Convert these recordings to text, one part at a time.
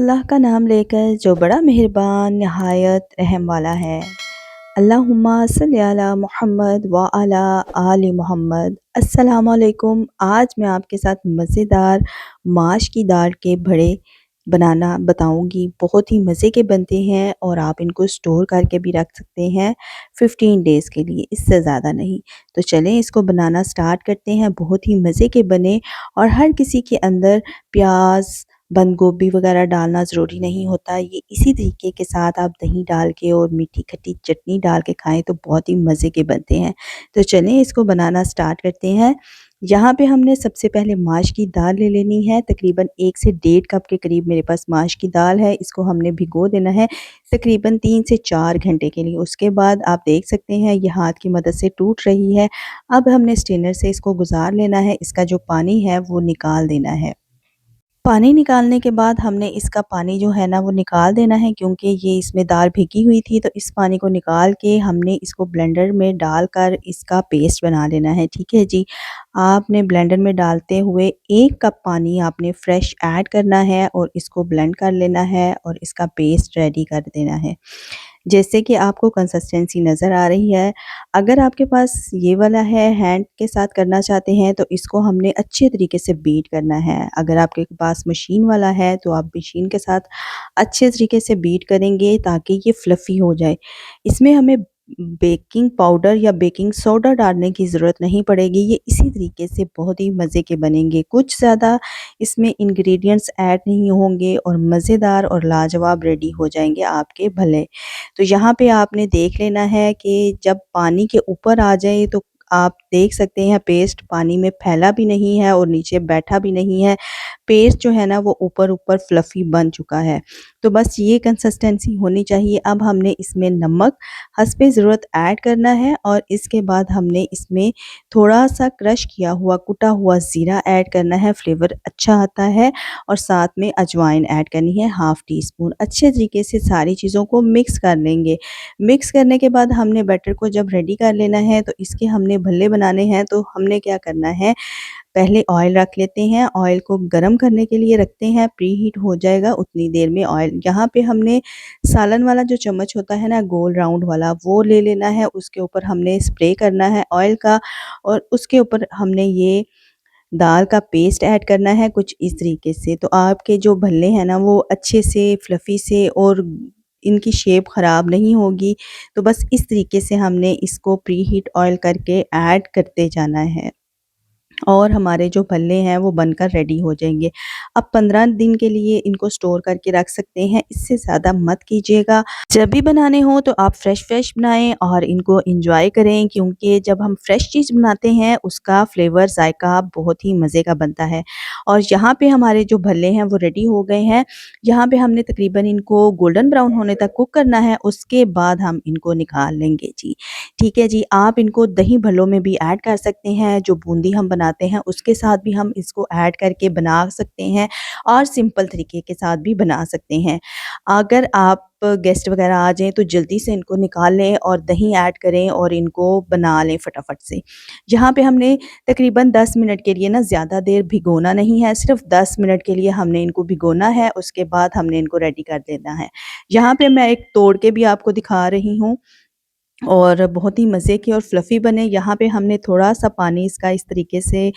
अल्लाह का नाम लेकर जो बड़ा मेहरबान नहायत रहम वाला है। अल्लाहुम्मा सल्ली अला मुहम्मद व अला आलि मोहम्मद। अस्सलामु अलैकुम। आज मैं आपके साथ मज़ेदार माश की दाल के बड़े बनाना बताऊंगी। बहुत ही मज़े के बनते हैं और आप इनको स्टोर करके भी रख सकते हैं 15 डेज़ के लिए, इससे ज़्यादा नहीं। तो चलें इसको बनाना स्टार्ट करते हैं। बहुत ही मज़े के बने और हर किसी के अंदर प्याज बंद गोभी वगैरह डालना ज़रूरी नहीं होता। ये इसी तरीके के साथ आप दही डाल के और मीठी खट्टी चटनी डाल के खाएं तो बहुत ही मज़े के बनते हैं। तो चलें इसको बनाना स्टार्ट करते हैं। यहाँ पे हमने सबसे पहले माश की दाल ले लेनी है। तकरीबन 1 से 1.5 कप के करीब मेरे पास माश की दाल है। इसको हमने भिगो देना है तकरीबन 3 से 4 घंटे के लिए। उसके बाद आप देख सकते हैं ये हाथ की मदद से टूट रही है। अब हमने स्ट्रेनर से इसको गुजार लेना है। इसका जो पानी है वो निकाल देना है। पानी निकालने के बाद हमने इसका पानी जो है ना वो निकाल देना है, क्योंकि ये इसमें दाल भीगी हुई थी। तो इस पानी को निकाल के हमने इसको ब्लेंडर में डालकर इसका पेस्ट बना लेना है। ठीक है जी। आपने ब्लेंडर में डालते हुए 1 कप पानी आपने फ्रेश ऐड करना है और इसको ब्लेंड कर लेना है और इसका पेस्ट रेडी कर देना है। जैसे कि आपको कंसिस्टेंसी नज़र आ रही है। अगर आपके पास ये वाला है, हैंड के साथ करना चाहते हैं तो इसको हमने अच्छे तरीके से बीट करना है। अगर आपके पास मशीन वाला है तो आप मशीन के साथ अच्छे तरीके से बीट करेंगे ताकि ये फ्लफ़ी हो जाए। इसमें हमें बेकिंग पाउडर या बेकिंग सोडा डालने की ज़रूरत नहीं पड़ेगी। ये इसी तरीके से बहुत ही मज़े के बनेंगे। कुछ ज़्यादा इसमें इंग्रेडिएंट्स ऐड नहीं होंगे और मज़ेदार और लाजवाब रेडी हो जाएंगे आपके भले। तो यहाँ पे आपने देख लेना है कि जब पानी के ऊपर आ जाए तो आप देख सकते हैं पेस्ट पानी में फैला भी नहीं है और नीचे बैठा भी नहीं है। पेस्ट जो है ना वो ऊपर-ऊपर फ्लफ़ी बन चुका है। तो बस ये कंसिस्टेंसी होनी चाहिए। अब हमने इसमें नमक हस्बे ज़रूरत ऐड करना है और इसके बाद हमने इसमें थोड़ा-सा क्रश किया हुआ कुटा हुआ ज़ीरा ऐड करना है, फ्लेवर अच्छा आता है। और साथ में अजवाइन ऐड करनी है हाफ़ टी स्पून। अच्छे तरीके से सारी चीज़ों को मिक्स कर लेंगे। मिक्स करने के बाद हमने बैटर को जब रेडी कर लेना है तो इसके हमने भल्ले बनाने हैं। तो हमने क्या करना है, पहले ऑयल रख लेते हैं। ऑयल को गरम करने के लिए रखते हैं, प्री हीट हो जाएगा उतनी देर में ऑयल। यहाँ पे हमने सालन वाला जो चम्मच होता है ना गोल राउंड वाला, वो ले लेना है। उसके ऊपर हमने स्प्रे करना है ऑयल का और उसके ऊपर हमने ये दाल का पेस्ट ऐड करना है कुछ इस तरीके से। तो आपके जो भल्ले हैं ना वो अच्छे से फ्लफ़ी से और इनकी शेप ख़राब नहीं होगी। तो बस इस तरीके से हमने इसको प्री हीट ऑयल करके ऐड करते जाना है और हमारे जो भल्ले हैं वो बनकर रेडी हो जाएंगे। अब 15 दिन के लिए इनको स्टोर करके रख सकते हैं, इससे ज़्यादा मत कीजिएगा। जब भी बनाने हो तो आप फ्रेश बनाएं और इनको एंजॉय करें, क्योंकि जब हम फ्रेश चीज़ बनाते हैं उसका फ्लेवर जायका बहुत ही मज़े का बनता है। और यहाँ पे हमारे जो भल्ले हैं वो रेडी हो गए हैं। यहाँ पे हमने तकरीबन इनको गोल्डन ब्राउन होने तक कुक करना है, उसके बाद हम इनको निकाल लेंगे जी। ठीक है जी। आप इनको दही भल्लों में भी ऐड कर सकते हैं। जो बूंदी हम बनाते हैं उसके साथ भी हम इसको ऐड करके बना सकते हैं और सिंपल तरीके के साथ भी बना सकते हैं। अगर आप गेस्ट वगैरह आ जाएँ तो जल्दी से इनको निकाल लें और दही ऐड करें और इनको बना लें फटाफट से। यहाँ पे हमने तकरीबन 10 मिनट के लिए ना, ज़्यादा देर भिगोना नहीं है, सिर्फ़ 10 मिनट के लिए हमने इनको भिगोना है। उसके बाद हमने इनको रेडी कर देना है। यहाँ पे मैं एक तोड़ के भी आपको दिखा रही हूँ और बहुत ही मज़े के और फ्लफ़ी बने। यहाँ पे हमने थोड़ा-सा पानी इसका इस तरीके से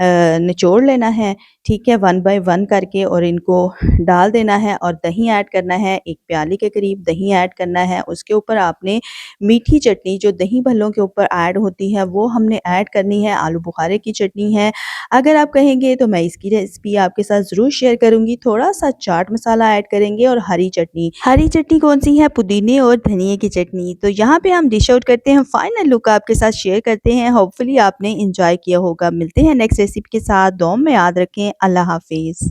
निचोड़ लेना है, ठीक है, 1 बाय 1 करके और इनको डाल देना है और दही ऐड करना है। 1 प्याली के करीब दही ऐड करना है। उसके ऊपर आपने मीठी चटनी जो दही भल्लों के ऊपर ऐड होती है वो हमने ऐड करनी है। आलू बुखारे की चटनी है। अगर आप कहेंगे तो मैं इसकी रेसिपी आपके साथ ज़रूर शेयर करूँगी। थोड़ा-सा चाट मसाला ऐड करेंगे और हरी चटनी। हरी चटनी कौन-सी है? पुदीने और धनिये की चटनी। तो यहाँ पे हम डिश आउट करते हैं, फाइनल लुक आपके साथ शेयर करते हैं। होपफुली आपने एंजॉय किया होगा। मिलते हैं नेक्स्ट रेसिपी के साथ। दुआ में याद रखें। अल्लाह हाफ़िज़।